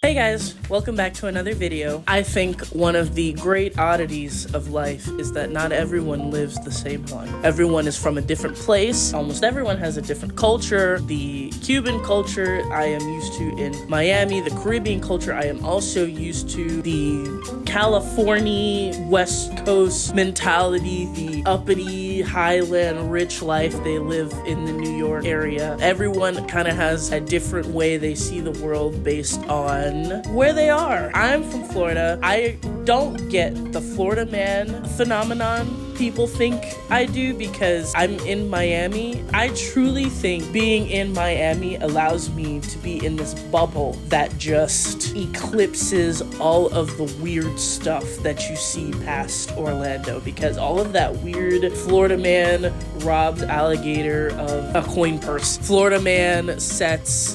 Hey guys, welcome back to another video. I think one of the great oddities of life is that not everyone lives the same one. Everyone is from a different place. Almost everyone has a different culture. The Cuban culture I am used to in Miami. The Caribbean culture I am also used to. The California West Coast mentality, the uppity highland rich life they live in the New York area. Everyone kind of has a different way they see the world based on where they are. I'm from Florida. I don't get the Florida man phenomenon people think I do because I'm in Miami. I truly think being in Miami allows me to be in this bubble that just eclipses all of the weird stuff that you see past Orlando, because all of that weird Florida man robs alligator of a coin purse. Florida man sets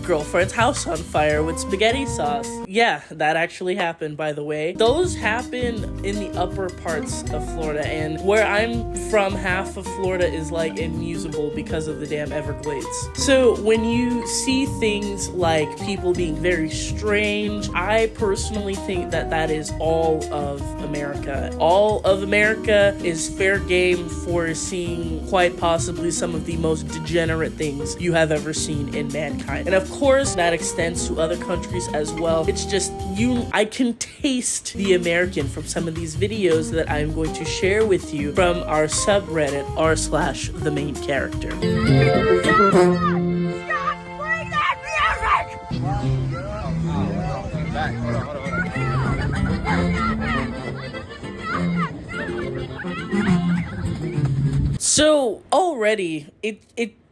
girlfriend's house on fire with spaghetti sauce. Yeah, that actually happened, by the way. Those happen in the upper parts of Florida, and where I'm from, half of Florida is like immutable because of the damn Everglades. So when you see things like people being very strange, I personally think that that is all of America. All of America is fair game for seeing quite possibly some of the most degenerate things you have ever seen in mankind. And of course, that extends to other countries as well. It's just I can taste the American from some of these videos that I'm going to share with you from our subreddit r/ImTheMainCharacter. So already it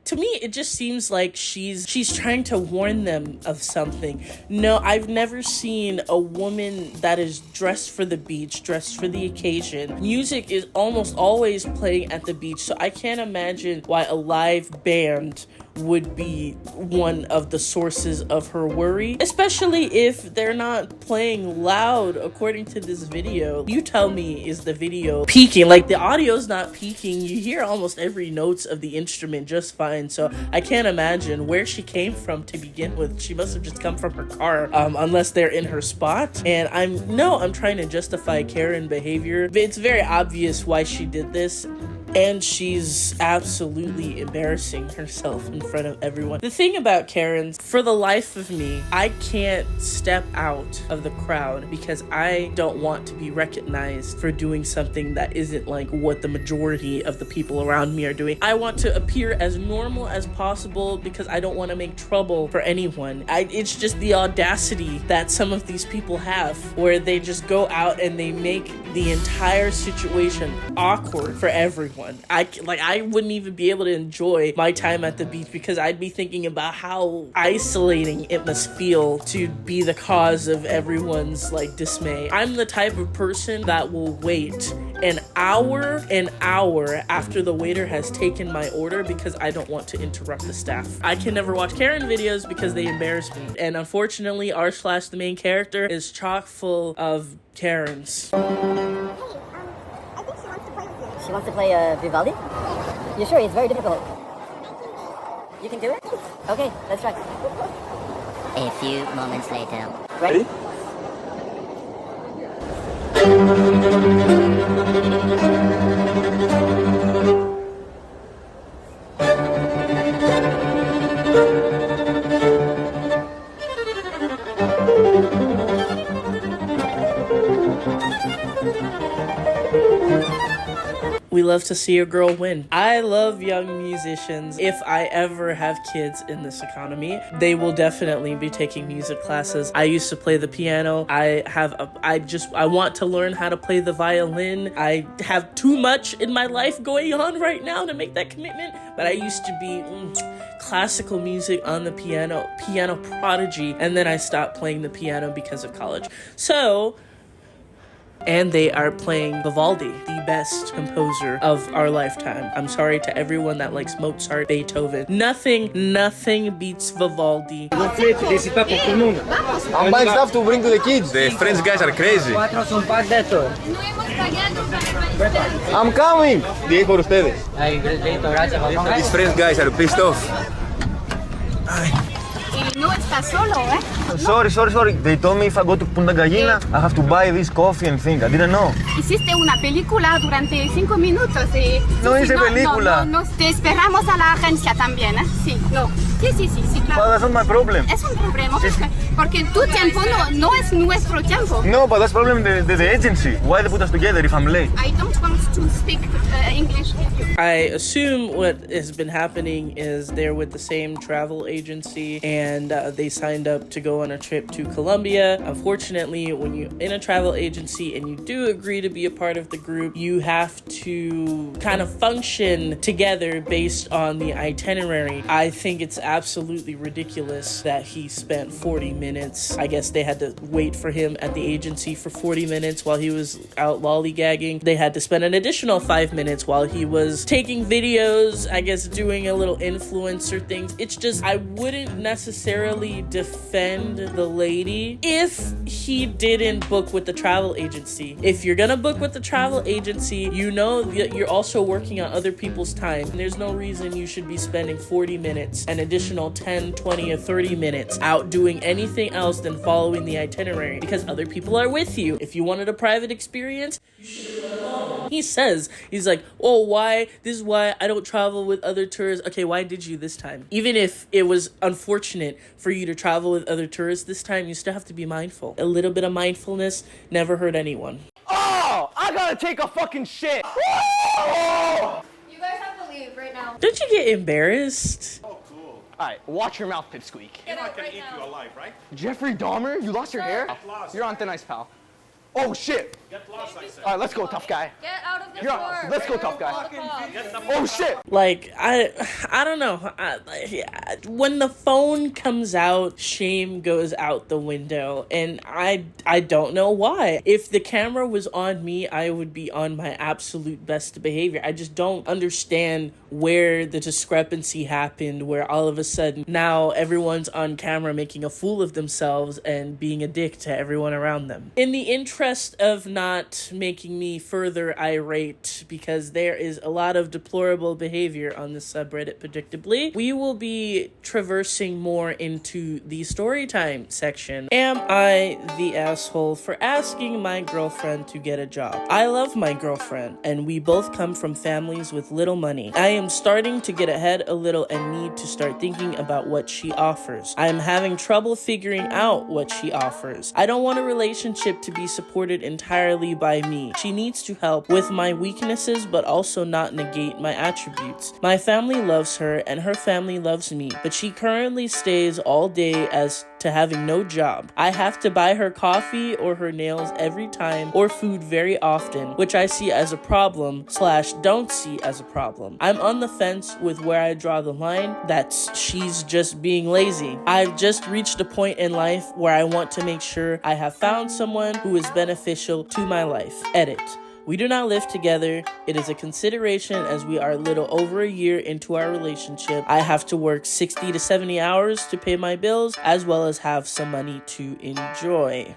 to me, it just seems like she's trying to warn them of something. No, I've never seen a woman that is dressed for the beach, dressed for the occasion. Music is almost always playing at the beach, so I can't imagine why a live band would be one of the sources of her worry, especially if they're not playing loud according to this video. You tell me, is the video peaking? Like, the audio's not peaking. You hear almost every notes of the instrument just fine, so I can't imagine where she came from to begin with. She must have just come from her car, unless they're in her spot. And I'm trying to justify Karen behavior. It's very obvious why she did this, and she's absolutely embarrassing herself in front of everyone. The thing about Karens, for the life of me, I can't step out of the crowd because I don't want to be recognized for doing something that isn't like what the majority of the people around me are doing. I want to appear as normal as possible because I don't want to make trouble for anyone. It's just the audacity that some of these people have, where they just go out and they make the entire situation awkward for everyone. I wouldn't even be able to enjoy my time at the beach because I'd be thinking about how isolating it must feel to be the cause of everyone's like dismay. I'm the type of person that will wait an hour after the waiter has taken my order because I don't want to interrupt the staff. I can never watch Karen videos because they embarrass me. And unfortunately, r/ImTheMainCharacter is chock full of Karens. She wants to play Vivaldi? You're sure? It's very difficult. You can do it? Okay, let's try. A few moments later. Ready? We love to see a girl win. I love young musicians. If I ever have kids in this economy, they will definitely be taking music classes. I used to play the piano. I want to learn how to play the violin. I have too much in my life going on right now to make that commitment, but I used to be classical music on the piano prodigy, and then I stopped playing the piano because of college. And they are playing Vivaldi, the best composer of our lifetime. I'm sorry to everyone that likes Mozart, Beethoven. Nothing beats Vivaldi. How much stuff to bring to the kids? The French guys are crazy. I'm coming. 10 por ustedes. These French guys are pissed off. No, it's estás solo, ¿eh? Sorry. They told me if I go to Punta Gallina, I have to buy this coffee and thing. I didn't know. Hiciste una película durante 5 minutos y... No hice película. No, te esperamos a la agencia también, ¿eh? Sí, no. Sí, claro. But that's not my problem. Es un problema, porque tu tiempo no es nuestro tiempo. No, but that's problem the agency. Why they put us together if I'm late? I don't want to speak English with you. I assume what has been happening is they're with the same travel agency and they signed up to go on a trip to Colombia. Unfortunately, when you're in a travel agency and you do agree to be a part of the group, you have to kind of function together based on the itinerary. I think it's absolutely ridiculous that he spent 40 minutes. I guess they had to wait for him at the agency for 40 minutes while he was out lollygagging. They had to spend an additional 5 minutes while he was taking videos, I guess doing a little influencer things. It's just, I wouldn't necessarily defend the lady if he didn't book with the travel agency. If you're gonna book with the travel agency, you know that you're also working on other people's time. And there's no reason you should be spending 40 minutes, an additional 10, 20, or 30 minutes out doing anything else than following the itinerary because other people are with you. If you wanted a private experience, you should have gone. He says, he's like, oh, why? This is why I don't travel with other tourists. Okay, why did you this time? Even if it was unfortunate for you to travel with other tourists this time, you still have to be mindful. A little bit of mindfulness never hurt anyone. Oh, I gotta take a fucking shit. You guys have to leave right now. Don't you get embarrassed? All right, watch your mouth, Pipsqueak. Get out right now. alive, right? Jeffrey Dahmer, you lost your hair? lost. You're on thin ice, pal. Oh, shit. Get lost, I said. All right, let's go, tough guy. Get out of the You're store. on. Let's go, tough guy. Oh, shit. Like, I don't know. When the phone comes out, shame goes out the window. And I don't know why. If the camera was on me, I would be on my absolute best behavior. I just don't understand where the discrepancy happened, where all of a sudden now everyone's on camera making a fool of themselves and being a dick to everyone around them. In the interest of not making me further irate, because there is a lot of deplorable behavior on this subreddit predictably, we will be traversing more into the story time section. Am I the asshole for asking my girlfriend to get a job? I love my girlfriend, and we both come from families with little money. I am starting to get ahead a little and need to start thinking about what she offers. I am having trouble figuring out what she offers. I don't want a relationship to be supported entirely by me. She needs to help with my weaknesses but also not negate my attributes. My family loves her and her family loves me, but she currently stays all day as to having no job. I have to buy her coffee or her nails every time or food very often, which I see as a problem / don't see as a problem. I'm on the fence with where I draw the line. That's she's just being lazy. I've just reached a point in life where I want to make sure I have found someone who is beneficial to my life. Edit. We do not live together. It is a consideration as we are a little over a year into our relationship. I have to work 60 to 70 hours to pay my bills as well as have some money to enjoy.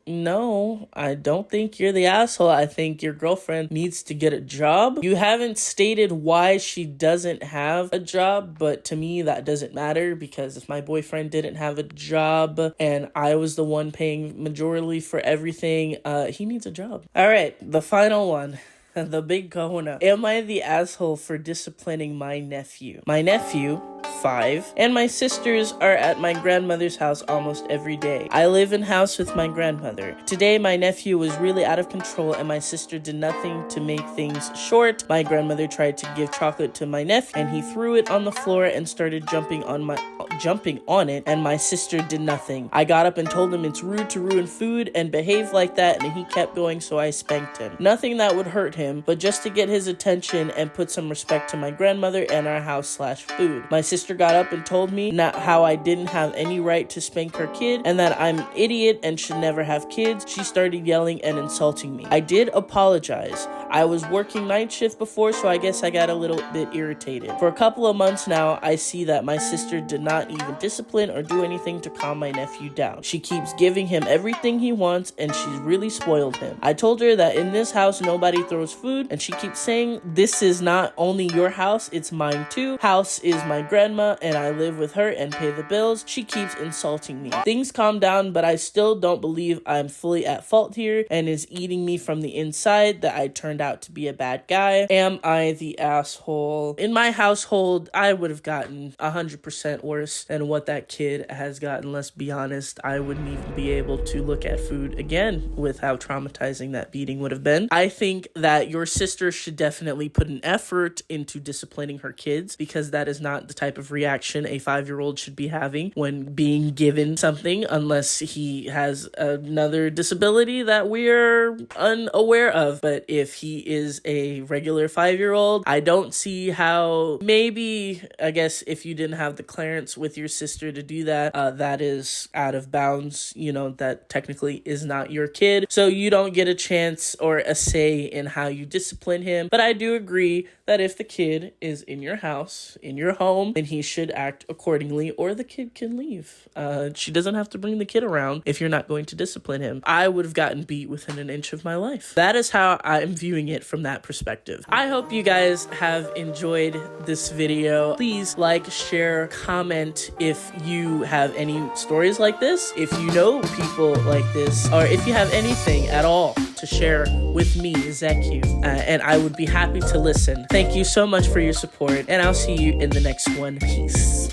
No, I don't think you're the asshole. I think your girlfriend needs to get a job. You haven't stated why she doesn't have a job, but to me that doesn't matter because if my boyfriend didn't have a job and I was the one paying majorly for everything, he needs a job. All right. The final one, the big kahuna. Am I the asshole for disciplining my nephew? My nephew, 5, and my sisters are at my grandmother's house almost every day. I live in house with my grandmother. Today, my nephew was really out of control and my sister did nothing to make things short. My grandmother tried to give chocolate to my nephew and he threw it on the floor and started jumping on it, and my sister did nothing. I got up and told him it's rude to ruin food and behave like that, and he kept going, so I spanked him. Nothing that would hurt him, but just to get his attention and put some respect to my grandmother and our house / food. My sister got up and told me not how I didn't have any right to spank her kid and that I'm an idiot and should never have kids. She started yelling and insulting me. I did apologize. I was working night shift before, so I guess I got a little bit irritated. For a couple of months now, I see that my sister did not even discipline or do anything to calm my nephew down. She keeps giving him everything he wants, and she's really spoiled him. I told her that in this house, nobody throws food, and she keeps saying, this is not only your house, it's mine too. House is my grandma, and I live with her and pay the bills. She keeps insulting me. Things calm down, but I still don't believe I'm fully at fault here, and is eating me from the inside that I turned out to be a bad guy. Am I the asshole? In my household, I would have gotten 100% worse than what that kid has gotten. Let's be honest, I wouldn't even be able to look at food again with how traumatizing that beating would have been. I think that your sister should definitely put an effort into disciplining her kids, because that is not the type of reaction a 5-year-old should be having when being given something, unless he has another disability that we're unaware of. But if he is a regular 5-year-old, I don't see how. Maybe, I guess, if you didn't have the clearance with your sister to do that, that is out of bounds. You know, that technically is not your kid, so you don't get a chance or a say in how you discipline him. But I do agree that if the kid is in your house, in your home, then he should act accordingly, or the kid can leave. She doesn't have to bring the kid around if you're not going to discipline him. I would have gotten beat within an inch of my life. That is how I'm viewing it from that perspective. I hope you guys have enjoyed this video. Please like, share, comment if you have any stories like this, if you know people like this, or if you have anything at all to share with me, Zeku, and I would be happy to listen. Thank you so much for your support, and I'll see you in the next one. Peace.